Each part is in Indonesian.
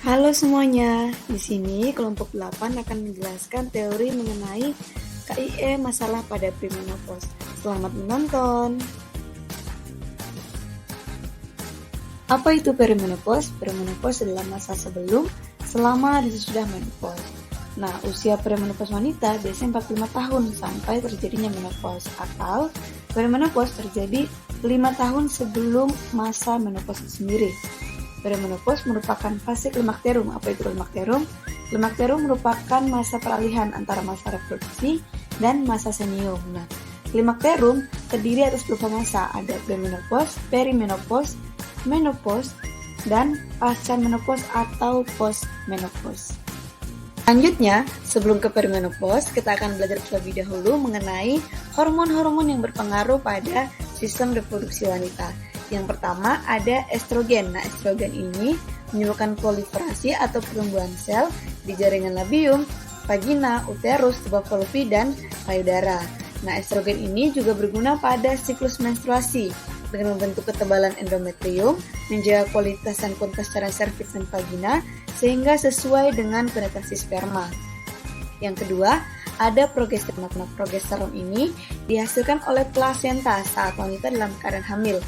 Halo semuanya, di sini kelompok 8 akan menjelaskan teori mengenai KIE masalah pada premenopause. Selamat menonton. Apa itu perimenopause? Perimenopause adalah masa sebelum, selama, dan sesudah menopause. Nah, usia perimenopause wanita biasanya 45 tahun sampai terjadinya menopause, atau perimenopause terjadi 5 tahun sebelum masa menopause itu sendiri. Perimenopause merupakan fase klimakterium. Apa itu klimakterium? Klimakterium merupakan masa peralihan antara masa reproduksi dan masa senium. Nah, klimakterium terdiri atas beberapa masa, ada premenopause, perimenopause, menopause, dan pasca menopause atau postmenopause. Selanjutnya, sebelum ke perimenopause, kita akan belajar terlebih dahulu mengenai hormon-hormon yang berpengaruh pada sistem reproduksi wanita. Yang pertama ada estrogen. Nah, estrogen ini menyebabkan proliferasi atau pertumbuhan sel di jaringan labium, vagina, uterus, tuba fallopi, dan payudara. Nah, estrogen ini juga berguna pada siklus menstruasi dengan membentuk ketebalan endometrium, menjaga kualitas dan kuantitas cairan serviks dan vagina sehingga sesuai dengan penetrasi sperma. Yang kedua, ada progesteron. Nah, progesteron ini dihasilkan oleh plasenta saat wanita dalam keadaan hamil.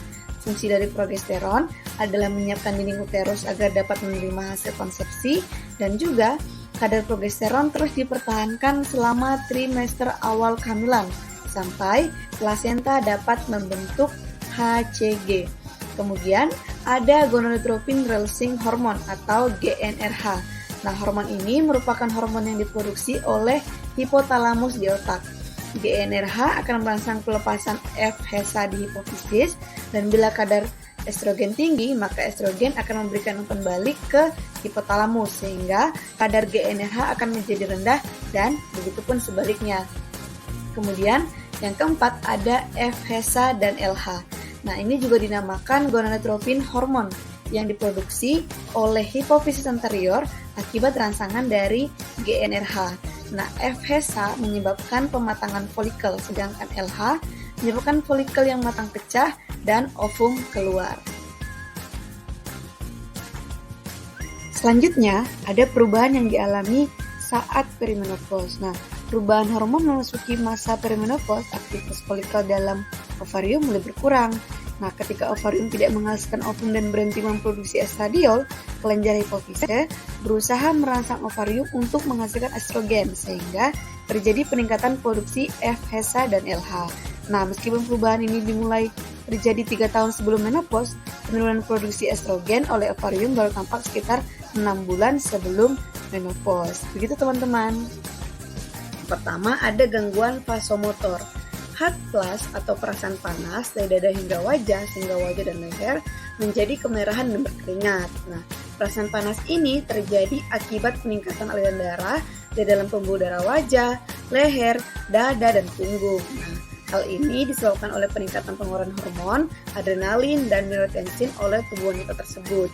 Fungsi dari progesteron adalah menyiapkan dinding uterus agar dapat menerima hasil konsepsi, dan juga kadar progesteron terus dipertahankan selama trimester awal kehamilan sampai plasenta dapat membentuk HCG. Kemudian ada gonadotropin releasing hormone atau GnRH. Nah, hormon ini merupakan hormon yang diproduksi oleh hipotalamus di otak. GnRH akan merangsang pelepasan FHSH di hipofisis, dan bila kadar estrogen tinggi, maka estrogen akan memberikan umpan balik ke hipotalamus sehingga kadar GnRH akan menjadi rendah, dan begitupun sebaliknya. Kemudian yang keempat ada FHSH dan LH. Nah, ini juga dinamakan gonadotropin hormon yang diproduksi oleh hipofisis anterior akibat rangsangan dari GnRH. Nah, FHSH menyebabkan pematangan folikel, sedangkan LH menyebabkan folikel yang matang pecah dan ovum keluar. Selanjutnya, ada perubahan yang dialami saat perimenopause. Nah, perubahan hormon memasuki masa perimenopause, aktivitas folikel dalam ovarium mulai berkurang. Nah, ketika ovarium tidak menghasilkan ovum dan berhenti memproduksi estradiol, kelenjar hipofisis berusaha merangsang ovarium untuk menghasilkan estrogen sehingga terjadi peningkatan produksi FHSH dan LH. Nah, meskipun perubahan ini dimulai terjadi 3 tahun sebelum menopause, penurunan produksi estrogen oleh ovarium baru tampak sekitar 6 bulan sebelum menopause. Begitu teman-teman. Pertama, ada gangguan vasomotor. Hot flush atau perasaan panas dari dada hingga wajah, sehingga wajah dan leher menjadi kemerahan dan berkeringat. Nah, perasaan panas ini terjadi akibat peningkatan aliran darah di dalam pembuluh darah wajah, leher, dada, dan punggung. Nah, hal ini disebabkan oleh peningkatan pengeluaran hormon, adrenalin, dan neurotensin oleh tubuh wanita tersebut.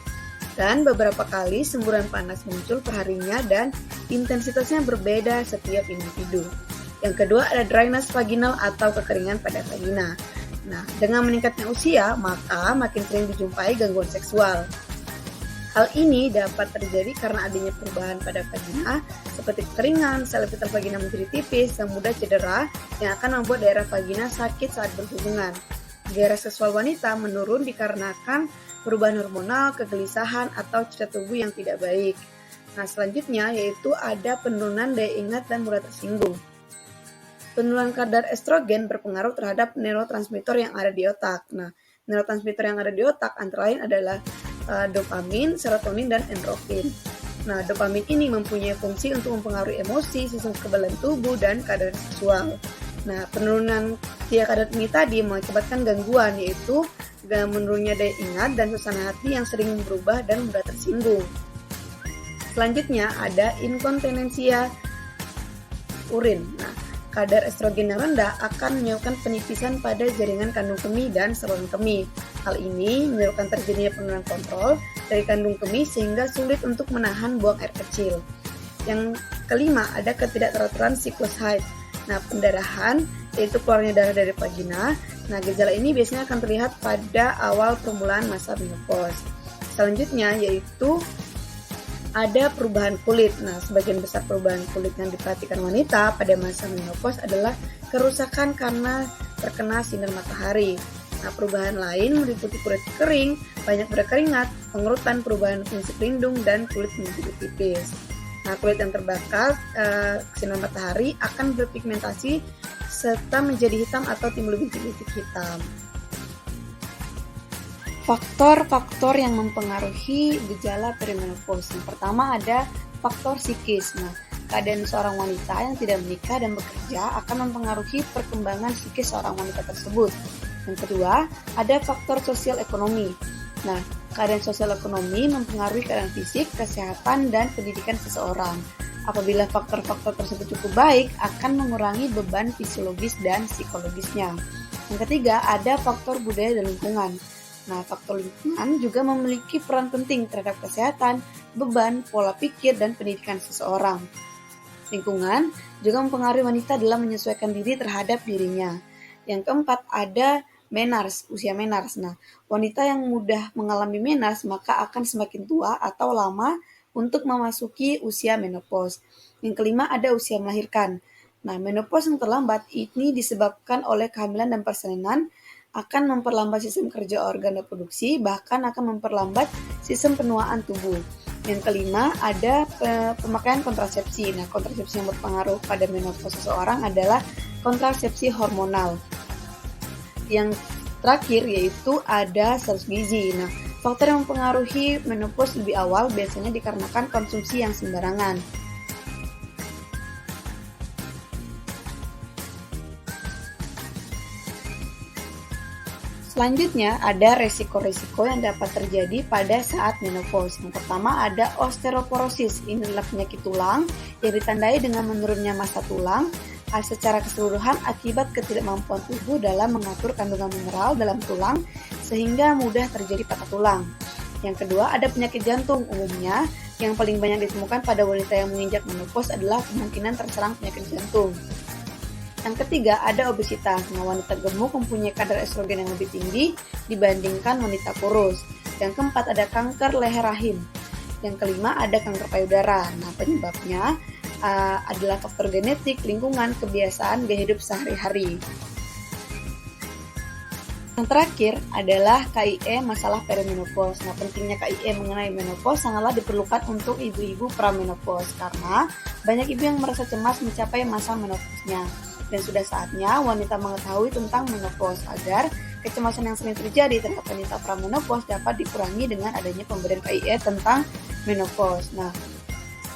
Dan beberapa kali semburan panas muncul perharinya dan intensitasnya berbeda setiap individu. Yang kedua ada dryness vaginal atau kekeringan pada vagina. Nah, dengan meningkatnya usia, maka makin sering dijumpai gangguan seksual. Hal ini dapat terjadi karena adanya perubahan pada vagina, seperti kekeringan, sel vital vagina menjadi tipis, yang mudah cedera, yang akan membuat daerah vagina sakit saat berhubungan. Gairah seksual wanita menurun dikarenakan perubahan hormonal, kegelisahan, atau citra tubuh yang tidak baik. Nah, selanjutnya yaitu ada penurunan daya ingat dan mudah tersinggung. Penurunan kadar estrogen berpengaruh terhadap neurotransmitter yang ada di otak. Nah, neurotransmitter yang ada di otak antara lain adalah dopamin, serotonin, dan endorfin. Nah, dopamin ini mempunyai fungsi untuk mempengaruhi emosi, sistem kekebalan tubuh, dan kadar seksual. Nah, penurunan kadar ini tadi mengakibatkan gangguan, yaitu menurunnya daya ingat dan suasana hati yang sering berubah dan mudah tersinggung. Selanjutnya ada inkontinensia urin. Nah, kadar estrogen yang rendah akan menyebabkan penipisan pada jaringan kandung kemih dan saluran kemih. Hal ini menyebabkan terjadinya penurunan kontrol dari kandung kemih sehingga sulit untuk menahan buang air kecil. Yang kelima ada ketidakteraturan siklus haid. Nah, pendarahan yaitu keluarnya darah dari vagina. Nah, gejala ini biasanya akan terlihat pada awal permulaan masa menopause. Selanjutnya yaitu ada perubahan kulit. Nah, sebagian besar perubahan kulit yang diperhatikan wanita pada masa menopause adalah kerusakan karena terkena sinar matahari. Nah, perubahan lain meliputi kulit kering, banyak berkeringat, pengerutan, perubahan fungsi pelindung, dan kulit menjadi tipis. Nah, kulit yang terbakar sinar matahari akan berpigmentasi serta menjadi hitam atau timbul bintik-bintik hitam. Faktor-faktor yang mempengaruhi gejala perimenopause. Yang pertama ada faktor psikis. Nah, keadaan seorang wanita yang tidak menikah dan bekerja akan mempengaruhi perkembangan psikis seorang wanita tersebut. Yang kedua, ada faktor sosial ekonomi. Nah, keadaan sosial ekonomi mempengaruhi keadaan fisik, kesehatan, dan pendidikan seseorang. Apabila faktor-faktor tersebut cukup baik, akan mengurangi beban fisiologis dan psikologisnya. Yang ketiga, ada faktor budaya dan lingkungan. Nah, faktor lingkungan juga memiliki peran penting terhadap kesehatan, beban, pola pikir, dan pendidikan seseorang. Lingkungan juga mempengaruhi wanita dalam menyesuaikan diri terhadap dirinya. Yang keempat, ada menars, usia menars. Nah, wanita yang mudah mengalami menars maka akan semakin tua atau lama untuk memasuki usia menopause. Yang kelima, ada usia melahirkan. Nah, menopause yang terlambat ini disebabkan oleh kehamilan dan persalinan, akan memperlambat sistem kerja organ reproduksi, bahkan akan memperlambat sistem penuaan tubuh. Yang kelima, ada pemakaian kontrasepsi. Nah, kontrasepsi yang berpengaruh pada menopause seseorang adalah kontrasepsi hormonal. Yang terakhir yaitu ada status gizi. Nah, faktor yang mempengaruhi menopause lebih awal biasanya dikarenakan konsumsi yang sembarangan. Selanjutnya, ada resiko-resiko yang dapat terjadi pada saat menopause. Yang pertama ada osteoporosis. Ini adalah penyakit tulang yang ditandai dengan menurunnya massa tulang secara keseluruhan akibat ketidakmampuan tubuh dalam mengatur kandungan mineral dalam tulang sehingga mudah terjadi patah tulang. Yang kedua, ada penyakit jantung. Umumnya, yang paling banyak ditemukan pada wanita yang menginjak menopause adalah kemungkinan terserang penyakit jantung. Yang ketiga, ada obesitas. Nah, wanita gemuk mempunyai kadar estrogen yang lebih tinggi dibandingkan wanita kurus. Yang keempat, ada kanker leher rahim. Yang kelima, ada kanker payudara. Nah, penyebabnya adalah faktor genetik, lingkungan, kebiasaan gaya hidup sehari-hari. Yang terakhir adalah KIE masalah perimenopause. Nah, pentingnya KIE mengenai menopause sangatlah diperlukan untuk ibu-ibu pramenopause karena banyak ibu yang merasa cemas mencapai masa menopause-nya. Dan sudah saatnya wanita mengetahui tentang menopause agar kecemasan yang sering terjadi terhadap wanita pramenopause dapat dikurangi dengan adanya pemberian KIE tentang menopause. Nah,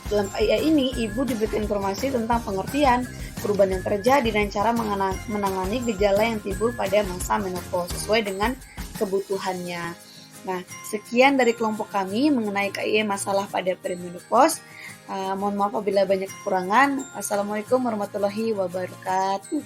dalam KIE ini ibu diberikan informasi tentang pengertian, perubahan yang terjadi dan cara menangani gejala yang timbul pada masa menopause sesuai dengan kebutuhannya. Nah, sekian dari kelompok kami mengenai KIE masalah pada perimenopause. Mohon maaf apabila banyak kekurangan. Assalamualaikum warahmatullahi wabarakatuh.